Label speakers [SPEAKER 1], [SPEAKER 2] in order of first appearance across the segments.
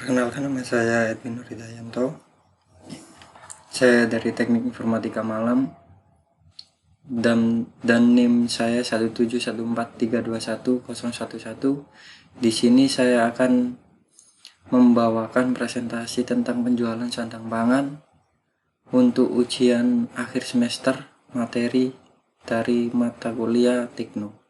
[SPEAKER 1] Perkenalkan, nama saya Edwin Nurhidayyanto. Saya dari Teknik Informatika Malam dan NIM saya 17143210111. Di sini saya akan membawakan presentasi tentang penjualan sandang pangan untuk ujian akhir semester materi dari mata kuliah Tekno.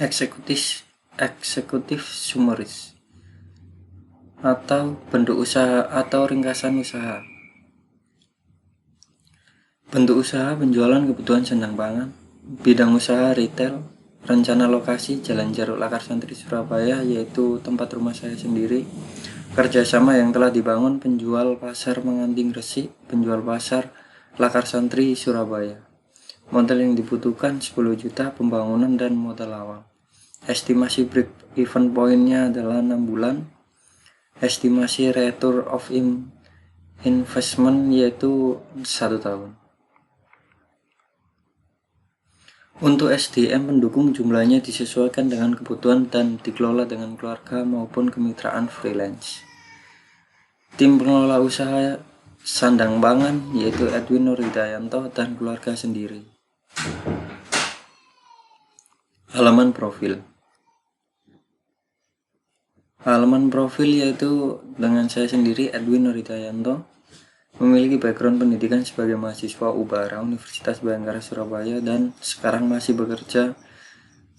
[SPEAKER 1] Eksekutif summaries atau bentuk usaha atau ringkasan usaha. Bentuk usaha penjualan kebutuhan sandang pangan, bidang usaha retail, rencana lokasi Jalan Jaruk Lakar Santri Surabaya, yaitu tempat rumah saya sendiri. Kerjasama yang telah dibangun penjual pasar Menganting Gresik, penjual pasar Lakar Santri Surabaya. Modal yang dibutuhkan 10 juta, pembangunan dan modal awal. Estimasi break even point-nya adalah 6 bulan. Estimasi return of investment yaitu 1 tahun. Untuk SDM pendukung jumlahnya disesuaikan dengan kebutuhan dan dikelola dengan keluarga maupun kemitraan freelance. Tim pengelola usaha sandang pangan yaitu Edwin Nurhidayyanto dan keluarga sendiri. Halaman profil yaitu dengan saya sendiri, Edwin Nurhidayyanto, memiliki background pendidikan sebagai mahasiswa Ubara Universitas Bhayangkara Surabaya dan sekarang masih bekerja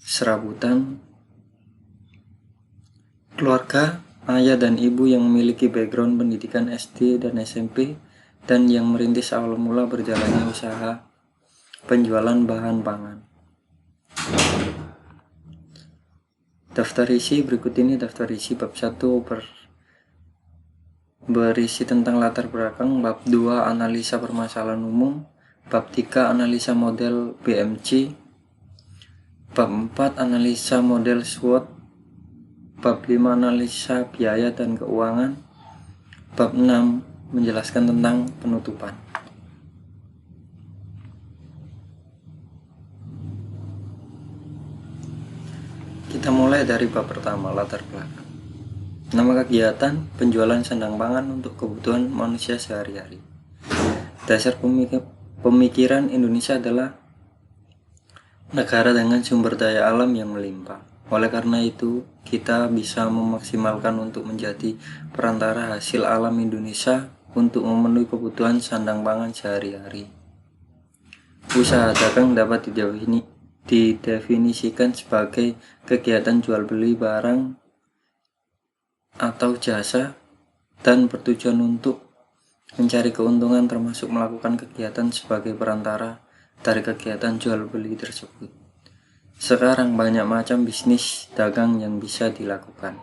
[SPEAKER 1] serabutan. Keluarga, ayah dan ibu yang memiliki background pendidikan SD dan SMP dan yang merintis awal mula berjalannya usaha penjualan bahan pangan. Daftar isi berikut ini. Daftar isi bab 1 berisi tentang latar belakang, bab 2 analisa permasalahan umum, bab 3 analisa model BMC, bab 4 analisa model SWOT, bab 5 analisa biaya dan keuangan, bab 6 menjelaskan tentang penutupan. Kita mulai dari bab pertama, latar belakang. Nama kegiatan, penjualan sandang pangan untuk kebutuhan manusia sehari-hari. Dasar pemikiran Indonesia adalah negara dengan sumber daya alam yang melimpah. Oleh karena itu, kita bisa memaksimalkan untuk menjadi perantara hasil alam Indonesia untuk memenuhi kebutuhan sandang pangan sehari-hari. Usaha dagang dapat didefinisikan sebagai kegiatan jual beli barang atau jasa dan bertujuan untuk mencari keuntungan, termasuk melakukan kegiatan sebagai perantara dari kegiatan jual beli tersebut. Sekarang banyak macam bisnis dagang yang bisa dilakukan.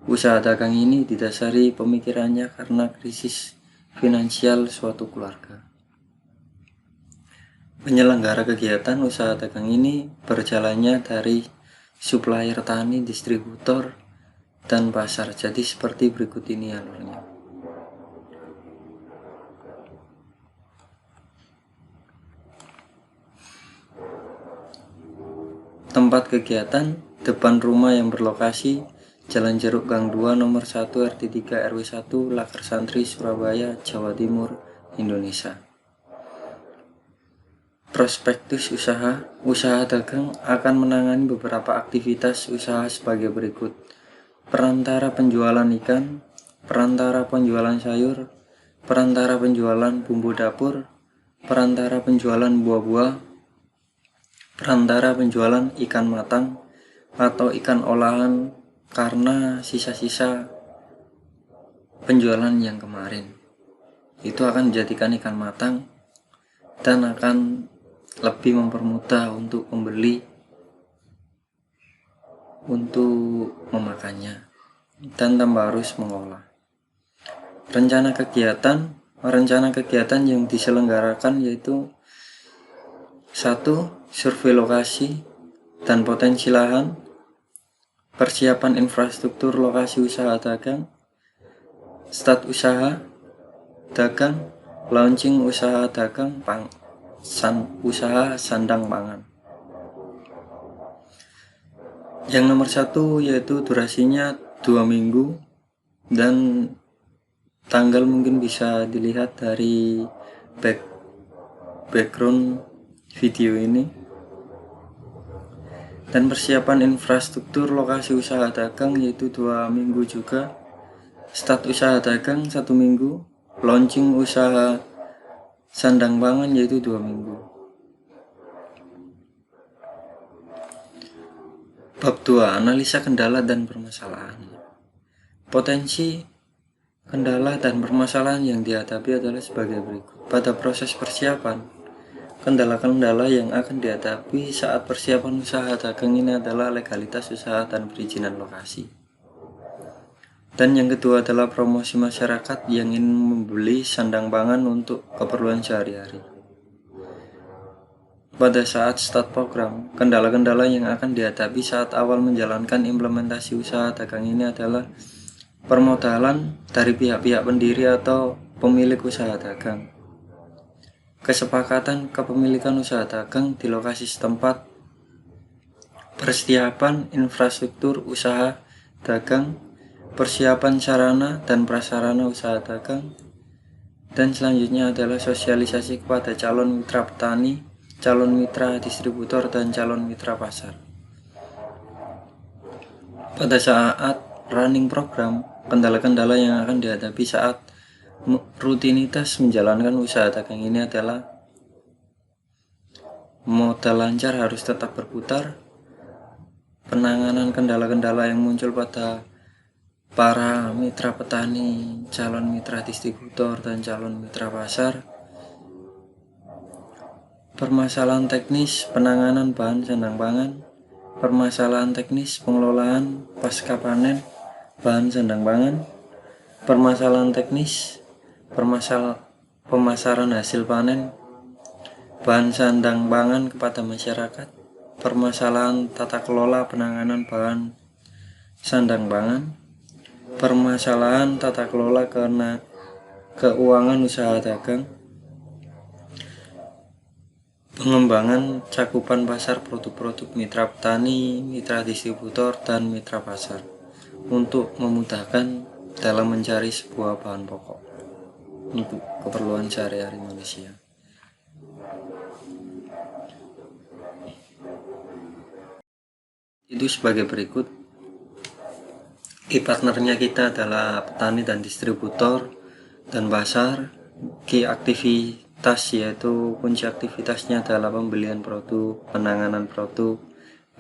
[SPEAKER 1] Usaha dagang ini didasari pemikirannya karena krisis finansial suatu keluarga. Penyelenggara kegiatan usaha dagang ini berjalannya dari supplier tani, distributor, dan pasar. Jadi seperti berikut ini alurnya. Tempat kegiatan, depan rumah yang berlokasi Jalan Jaruk Gang 2 nomor 1 RT 3 RW 1 Lakar Santri Surabaya, Jawa Timur, Indonesia. Prospektus usaha dagang akan menangani beberapa aktivitas usaha sebagai berikut: perantara penjualan ikan, perantara penjualan sayur, perantara penjualan bumbu dapur, perantara penjualan buah-buah, perantara penjualan ikan matang atau ikan olahan karena sisa-sisa penjualan yang kemarin itu akan dijadikan ikan matang dan akan lebih mempermudah untuk pembeli untuk memakannya dan tanpa harus mengolah. Rencana kegiatan yang diselenggarakan yaitu 1. Survei lokasi dan potensi lahan, persiapan infrastruktur lokasi usaha dagang, Start usaha dagang, launching usaha dagang, usaha sandang pangan. Yang nomor 1 yaitu durasinya 2 minggu dan tanggal mungkin bisa dilihat dari background video ini. Dan persiapan infrastruktur lokasi usaha dagang yaitu 2 minggu juga. Start usaha dagang 1 minggu, launching usaha sandang pangan yaitu 2 minggu. Bab 2, analisa kendala dan permasalahan. Potensi kendala dan permasalahan yang dihadapi adalah sebagai berikut. Pada proses persiapan, kendala-kendala yang akan dihadapi saat persiapan usaha dagang ini adalah legalitas usaha dan perizinan lokasi. Dan yang kedua adalah promosi masyarakat yang ingin membeli sandang pangan untuk keperluan sehari-hari. Pada saat start program, kendala-kendala yang akan dihadapi saat awal menjalankan implementasi usaha dagang ini adalah permodalan dari pihak-pihak pendiri atau pemilik usaha dagang, kesepakatan kepemilikan usaha dagang di lokasi setempat, persiapan infrastruktur usaha dagang, persiapan sarana dan prasarana usaha dagang, dan selanjutnya adalah sosialisasi kepada calon mitra petani, calon mitra distributor, dan calon mitra pasar. Pada saat running program, kendala-kendala yang akan dihadapi saat rutinitas menjalankan usaha dagang ini adalah modal lancar harus tetap berputar, penanganan kendala-kendala yang muncul pada para mitra petani, calon mitra distributor, dan calon mitra pasar, permasalahan teknis penanganan bahan sandang pangan, permasalahan teknis pengelolaan pasca panen bahan sandang pangan, permasalahan teknis pemasaran hasil panen bahan sandang pangan kepada masyarakat, permasalahan tata kelola penanganan bahan sandang pangan, permasalahan tata kelola keuangan usaha dagang, pengembangan cakupan pasar produk-produk mitra petani, mitra distributor, dan mitra pasar untuk memudahkan dalam mencari sebuah bahan pokok untuk keperluan sehari-hari manusia. Itu sebagai berikut. Key partnernya kita adalah petani dan distributor dan pasar. Key aktivitas yaitu kunci aktivitasnya adalah pembelian produk, penanganan produk,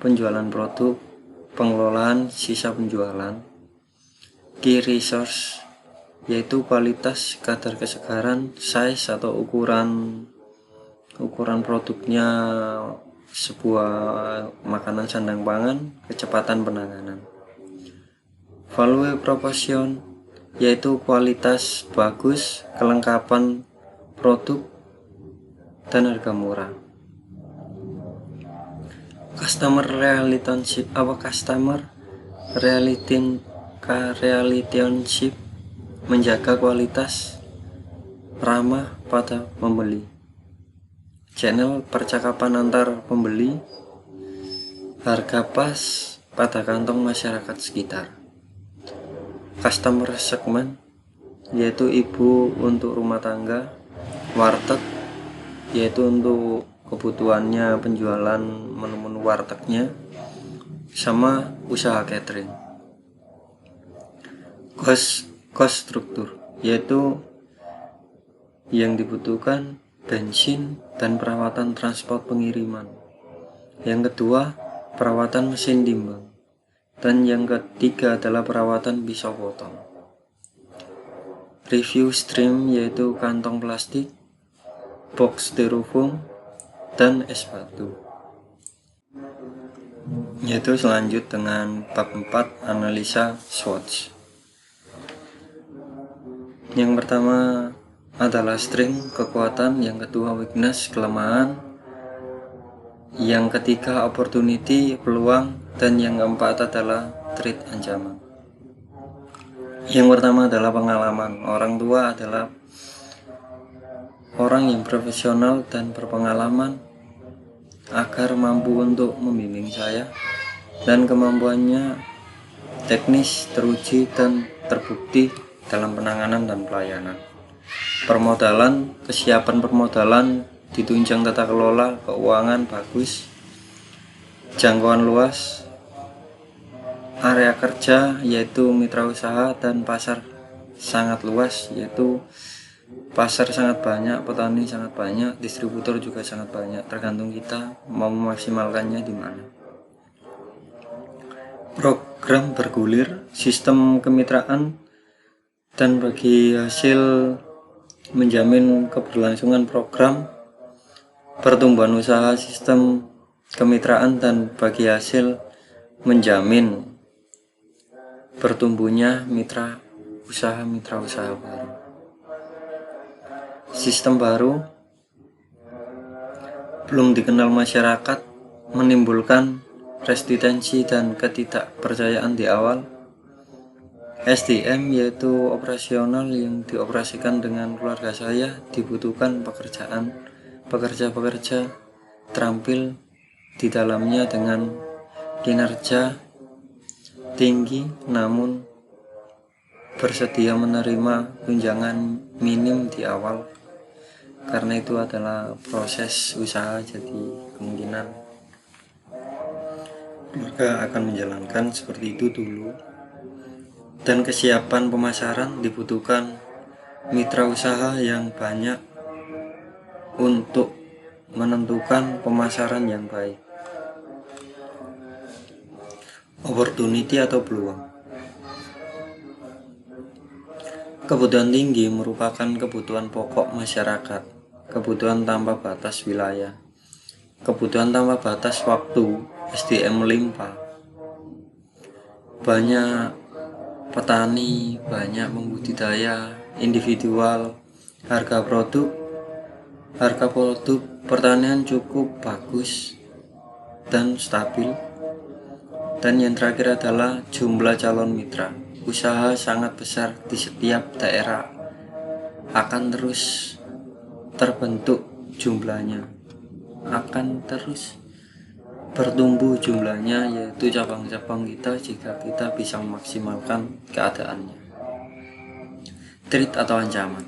[SPEAKER 1] penjualan produk, pengelolaan sisa penjualan. Key resource yaitu kualitas, kadar kesegaran, size atau ukuran produknya sebuah makanan sandang pangan, kecepatan penanganan. Value proposition yaitu kualitas bagus, kelengkapan produk, dan harga murah. Customer relationship menjaga kualitas, ramah pada pembeli. Channel percakapan antar pembeli, harga pas pada kantong masyarakat sekitar. Customer segment yaitu ibu untuk rumah tangga, warteg yaitu untuk kebutuhannya penjualan menu-menu wartegnya, sama usaha catering. Cost struktur yaitu yang dibutuhkan bensin dan perawatan transport pengiriman. Yang kedua, perawatan mesin timbang. Dan yang ketiga adalah perawatan pisau potong. Review stream yaitu kantong plastik, box styrofoam, dan es batu. Yaitu selanjut dengan bab 4, analisa SWOT. Yang pertama adalah strength, kekuatan. Yang kedua weakness, kelemahan. Yang ketiga opportunity, peluang. Dan yang keempat adalah threat, ancaman. Yang pertama adalah pengalaman. Orang tua adalah orang yang profesional dan berpengalaman agar mampu untuk membimbing saya, dan kemampuannya teknis teruji dan terbukti dalam penanganan dan pelayanan. Permodalan, kesiapan permodalan ditunjang tata kelola keuangan bagus, jangkauan luas area kerja yaitu mitra usaha dan pasar sangat luas, yaitu pasar sangat banyak, petani sangat banyak, distributor juga sangat banyak, tergantung kita mau memaksimalkannya di mana. Program bergulir, sistem kemitraan, dan bagi hasil menjamin keberlangsungan program pertumbuhan usaha, sistem kemitraan, dan bagi hasil menjamin bertumbuhnya mitra usaha baru. Sistem baru belum dikenal masyarakat, menimbulkan resistensi dan ketidakpercayaan di awal. SDM yaitu operasional yang dioperasikan dengan keluarga saya, dibutuhkan pekerja-pekerja terampil di dalamnya dengan kinerja tinggi namun bersedia menerima tunjangan minim di awal, karena itu adalah proses usaha, jadi kemungkinan keluarga akan menjalankan seperti itu dulu. Dan kesiapan pemasaran, dibutuhkan mitra usaha yang banyak untuk menentukan pemasaran yang baik. Opportunity atau peluang. Kebutuhan tinggi merupakan kebutuhan pokok masyarakat, kebutuhan tanpa batas wilayah, kebutuhan tanpa batas waktu, SDM melimpah. Banyak petani, banyak pembudidaya individual, harga produk pertanian cukup bagus dan stabil. Dan yang terakhir adalah jumlah calon mitra usaha sangat besar di setiap daerah, akan terus terbentuk jumlahnya, akan terus bertumbuh jumlahnya, yaitu cabang-cabang kita jika kita bisa memaksimalkan keadaannya. Threat atau ancaman.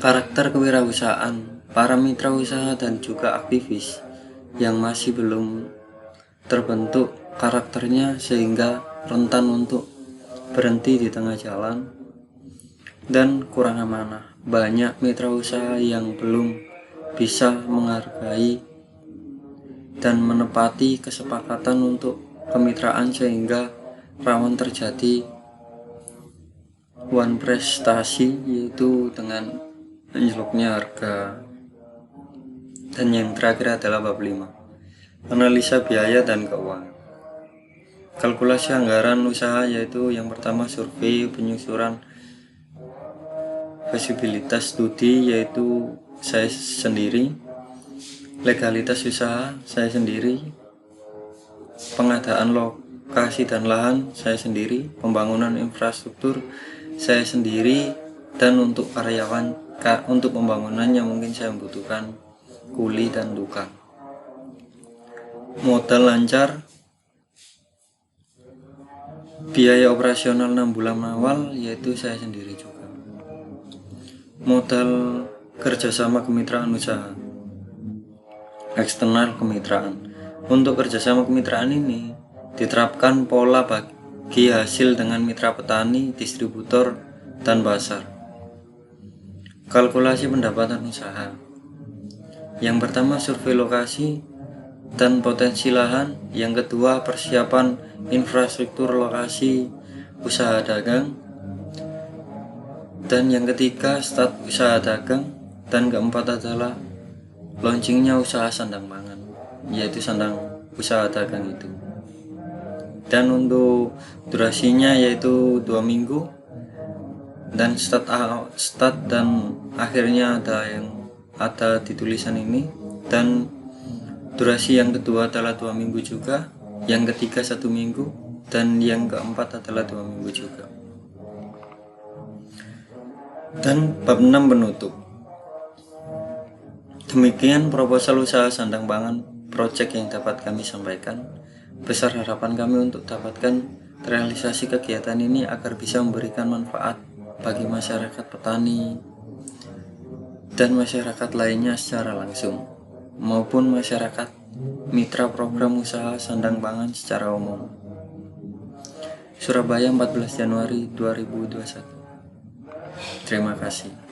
[SPEAKER 1] Karakter kewirausahaan para mitra usaha dan juga aktivis yang masih belum terbentuk karakternya sehingga rentan untuk berhenti di tengah jalan dan kurang amanah. Banyak mitra usaha yang belum bisa menghargai dan menepati kesepakatan untuk kemitraan sehingga rawan terjadi one prestasi, yaitu dengan anjloknya harga. Dan yang terakhir adalah bab 5, analisa biaya dan keuangan. Kalkulasi anggaran usaha, yaitu yang pertama survei penyusuran visibilitas studi, yaitu saya sendiri, legalitas usaha saya sendiri, pengadaan lokasi dan lahan saya sendiri, pembangunan infrastruktur saya sendiri, dan untuk karyawan, untuk pembangunannya mungkin saya membutuhkan kuli dan tukang. Modal lancar, biaya operasional 6 bulan awal yaitu saya sendiri juga. Modal kerjasama kemitraan usaha, eksternal kemitraan. Untuk kerjasama kemitraan ini diterapkan pola bagi hasil dengan mitra petani, distributor, dan pasar. Kalkulasi pendapatan usaha. Yang pertama survei lokasi dan potensi lahan, yang kedua persiapan infrastruktur lokasi usaha dagang, dan yang ketiga start usaha dagang, dan keempat adalah launchingnya usaha sandang pangan, yaitu sandang usaha dagang itu. Dan untuk durasinya yaitu 2 minggu, dan start dan akhirnya ada di tulisan ini. Dan durasi yang kedua adalah 2 minggu juga, yang ketiga 1 minggu, dan yang keempat adalah 2 minggu juga. Dan bab 6 penutup. Demikian proposal usaha sandang pangan project yang dapat kami sampaikan. Besar harapan kami untuk dapatkan realisasi kegiatan ini agar bisa memberikan manfaat bagi masyarakat petani dan masyarakat lainnya secara langsung, maupun masyarakat mitra program usaha sandang pangan secara umum. Surabaya, 14 Januari 2021. Terima kasih.